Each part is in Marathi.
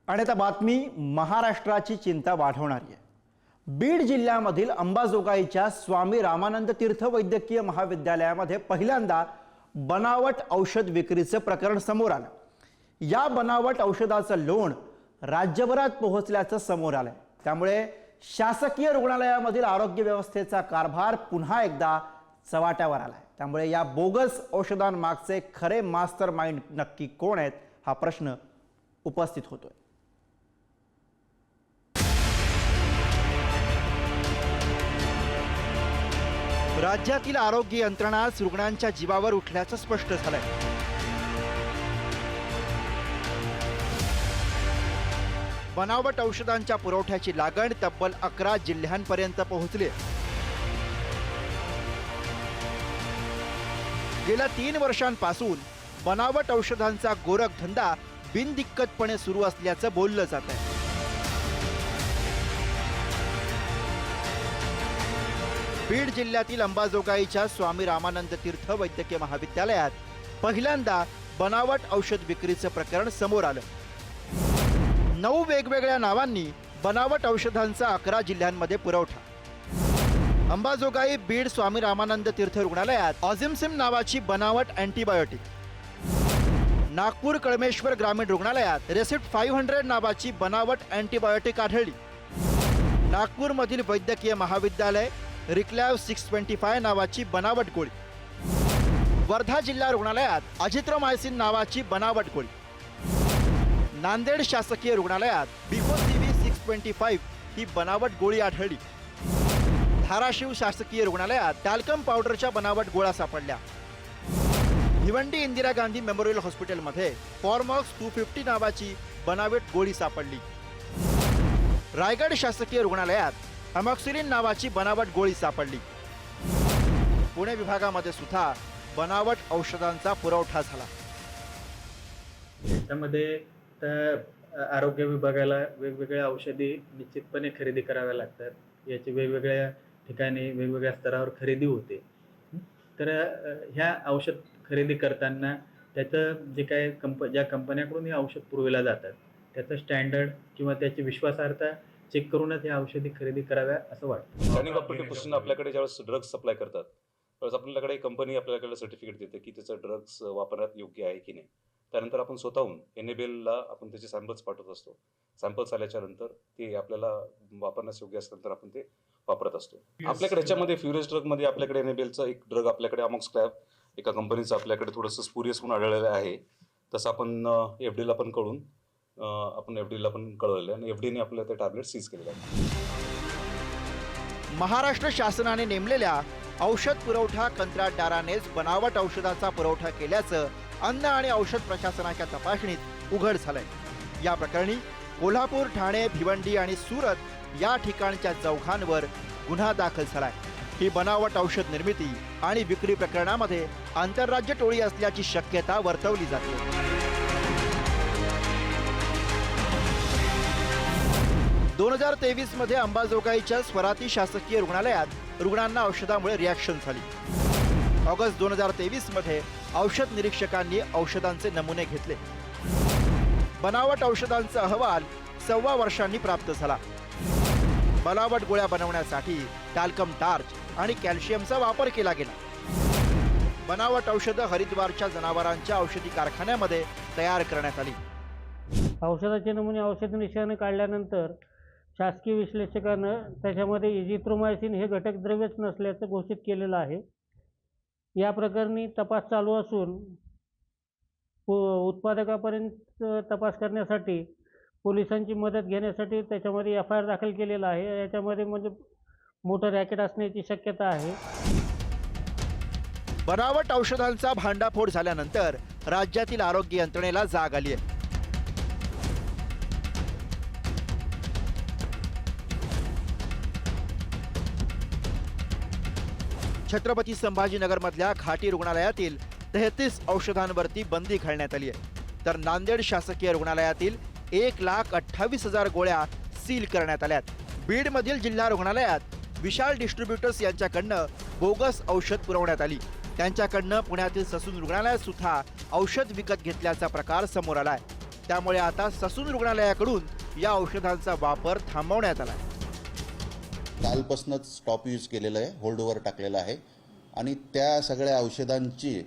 आणि आता बातमी महाराष्ट्राची चिंता वाढवणारी आहे। बीड जिल्ह्यामधील अंबाजोगाईच्या स्वामी रामानंद तीर्थ वैद्यकीय महाविद्यालयामध्ये पहिल्यांदा बनावट औषध विक्रीचं प्रकरण समोर आलं। या बनावट औषधाचं लोण राज्यभरात पोहोचल्याचं समोर आलंय। त्यामुळे शासकीय रुग्णालयामधील आरोग्य व्यवस्थेचा कारभार पुन्हा एकदा चव्हाट्यावर आलाय। त्यामुळे या बोगस औषधांमागचे खरे मास्टर माइंड नक्की कोण आहेत हा प्रश्न उपस्थित होतोय। राज्यातील आरोग्य यंत्रणा रुग्णांच्या जीवावर उठल्याचं स्पष्ट झालंय। बनावट औषधांच्या पुरवठ्याची लागण तब्बल 11 जिल्ह्यांपर्यंत पोहोचली। गेल्या 3 वर्षांपासून बनावट औषधांचा गोरखधंदा बिनदिक्कतपणे सुरू असल्याचं बोललं जात आहे। बीड जिल्ह्यातील अंबाजोगाईच्या स्वामी रामानंद तीर्थ वैद्यकीय महाविद्यालयात पहिल्यांदा बनावट औषध विक्रीचं प्रकरण समोर आलं। 9 वेगवेगळ्या नावांनी बनावट औषधांचा 11 जिल्ह्यांमध्ये पुरवठा। अंबाजोगाई बीड स्वामी रामानंद तीर्थ रुग्णालयात ऑझिमसिम नावाची बनावट अँटीबायोटिक, नागपूर कळमेश्वर ग्रामीण रुग्णालयात रेसिप्ट 500 नावाची बनावट अँटीबायोटिक आढळली। नागपूरमधील वैद्यकीय महाविद्यालय रिक्लॅव 625 नावाची बनावट गोळी, वर्धा जिल्हा रुग्णालयात अझिथ्रोमायसिन नावाची बनावट गोळी, नांदेड शासकीय रुग्णालयात बिफोसिबी 625 ही बनावट गोळी आढळली। धाराशिव शासकीय रुग्णालयात टॅल्कम पावडरच्या बनावट गोळ्या सापडल्या। भिवंडी इंदिरा गांधी मेमोरियल हॉस्पिटलमध्ये फॉर्मॉक्स 250 नावाची बनावट गोळी सापडली। रायगड शासकीय रुग्णालयात अमॉक्सिलिन नावाची बनावट गोळी सापडली। पुणे विभागामध्ये सुद्धा बनावट औषधांचा पुरवठा झाला। त्यामध्ये आरोग्य विभागाला वेगवेगळ्या औषधी निश्चितपणे खरेदी कराव्या लागतात। याची वेगवेगळ्या ठिकाणी वेगवेगळ्या स्तरावर खरेदी होते। तर ह्या औषध खरेदी करताना त्याचं जे काय ज्या कंपन्याकडून हे औषध पुरविला जातात त्याचं स्टँडर्ड किंवा त्याची विश्वासार्हता चेक करूनच या औषधी खरेदी कराव्या असं वाटतं। स्थानिक ऑपरेटिव्ह आपल्याकडे ज्यावेळेस ड्रग्स सप्लाय करतात त्यावेळेस आपल्याकडे कंपनी आपल्याकडे सर्टिफिकेट देते की त्याचं ड्रग्स वापरण्यात योग्य आहे की नाही। त्यानंतर आपण स्वतःहून NABL ला आपण त्याचे सॅम्पल्स पाठवत असतो। सॅम्पल्स आल्याच्या नंतर ते आपल्याला वापरण्यास योग्य असल्यानंतर आपण ते वापरत असतो। आपल्याकडे याच्यामध्ये फ्युरियस ड्रग मध्ये आपल्याकडे NABLचा एक ड्रग आपल्याकडे अमॉक्सक्लॅब एका कंपनीचं आपल्याकडे थोडंसं स्पुरियस म्हणून आढळलेलं आहे। तसं आपण FD ला पण कळून आपण FD ला पण कळवलेलं आणि FD ने आपल्याला ते टॅबलेट सीज केलेलं आहे। महाराष्ट्र शासनाने नेमलेल्या औषध पुरवठा कंत्राटदारानेच बनावट औषधाचा पुरवठा केल्याचं अन्न आणि औषध प्रशासनाच्या तपासणीत उघड झालंय। या प्रकरणी कोल्हापूर, ठाणे, भिवंडी आणि सुरत या ठिकाणच्या चौघांवर गुन्हा दाखल झालाय। ही बनावट औषध निर्मिती आणि विक्री प्रकरणामध्ये आंतरराज्य टोळी असल्याची शक्यता वर्तवली जाते। 2023 मध्ये अंबाजोगाईच्या स्वराती शासकीय रुग्णालयात रुग्णांना औषधामुळे रिॲक्शन झाली। ऑगस्ट 2023 मध्ये औषध निरीक्षकांनी औषधांचे नमुने घेतले। बनावट औषधांचा अहवाल 1.25 वर्षांनी प्राप्त झाला। बनावट गोळ्या बनवण्यासाठी टॅल्कम टार्च आणि कॅल्शियमचा वापर केला गेला। बनावट औषधं हरिद्वारच्या जनावरांच्या औषधी कारखान्यामध्ये तयार करण्यात आली। औषधाचे नमुने औषध निरीक्षकाने काढल्यानंतर शासकीय विश्लेषकानं त्याच्यामध्ये एजिथ्रोमायसिन हे घटक द्रव्यच नसल्याचं घोषित केलेलं आहे। या प्रकरणी तपास चालू असून उत्पादकापर्यंत तपास करण्यासाठी पोलिसांची मदत घेण्यासाठी त्याच्यामध्ये FIR दाखल केलेला आहे। याच्यामध्ये म्हणजे मोठं रॅकेट असण्याची शक्यता आहे। बनावट औषधांचा भांडाफोड झाल्यानंतर राज्यातील आरोग्य यंत्रणेला जाग आली आहे। छत्रपती संभाजीनगरमधल्या घाटी रुग्णालयातील 33 औषधांवरती बंदी घालण्यात आली आहे। तर नांदेड शासकीय रुग्णालयातील 1,28,000 गोळ्या सील करण्यात आल्यात। बीडमधील जिल्हा रुग्णालयात विशाल डिस्ट्रीब्युटर्स यांच्याकडनं बोगस औषध पुरवण्यात आली। त्यांच्याकडनं पुण्यातील ससून रुग्णालयात सुद्धा औषध विकत घेतल्याचा प्रकार समोर आलाय। त्यामुळे आता ससून रुग्णालयाकडून या औषधांचा वापर थांबवण्यात आला. कालपासूनच स्टॉप यूज केलेलं आहे, होल्डओव्हर टाकलेलं आहे आणि त्या सगळ्या औषधांची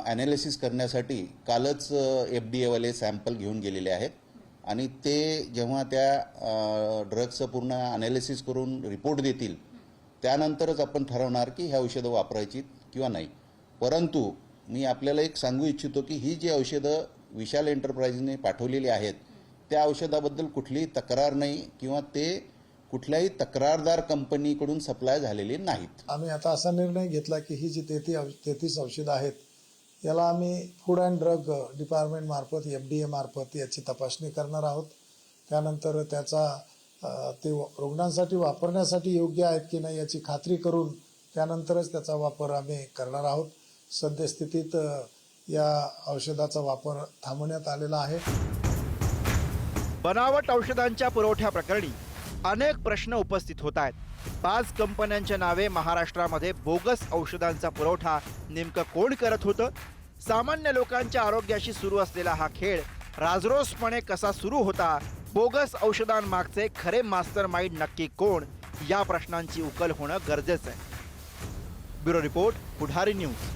ॲनालिसिस करण्यासाठी कालच FDA वाले सॅम्पल घेऊन गेलेले आहेत आणि ते जेव्हा त्या ड्रग्सचं पूर्ण ॲनालिसिस करून रिपोर्ट देतील त्यानंतरच आपण ठरवणार की ही औषधं वापरायची किंवा नाही. परंतु मी आपल्याला एक सांगू इच्छितो की ही जी औषधं विशाल एंटरप्राइजने पाठवलेली आहेत त्या औषधाबद्दल कुठलीही तक्रार नाही किंवा ते कुठल्याही तक्रारदार कंपनीकडून सप्लाय झालेली नाहीत. आम्ही आता असा निर्णय घेतला की ही जी 33 औषधं आहेत याला आम्ही फूड अँड ड्रग डिपार्टमेंट मार्फत FDA मार्फत याची तपासणी करणार आहोत. त्यानंतर त्याचा ते रुग्णांसाठी वापरण्यासाठी योग्य आहेत की नाही याची खात्री करून त्यानंतरच त्याचा वापर आम्ही करणार आहोत. सद्यस्थितीत या औषधाचा वापर थांबवण्यात आलेला आहे. बनावट औषधांच्या पुरवठ्याप्रकरणी अनेक प्रश्न उपस्थित होत आहेत. 5 कंपन्यांच्या नावे महाराष्ट्रामध्ये बोगस औषधांचा पुरवठा नेमकं कोण करत होतं? सामान्य लोकांच्या आरोग्याशी सुरू असलेला हा खेळ राजरोसपणे कसा सुरू होता? बोगस औषधांमागचे खरे मास्टर माइंड नक्की कोण? या प्रश्नांची उकल होणं गरजेचं आहे. ब्युरो रिपोर्ट, पुढारी न्यूज.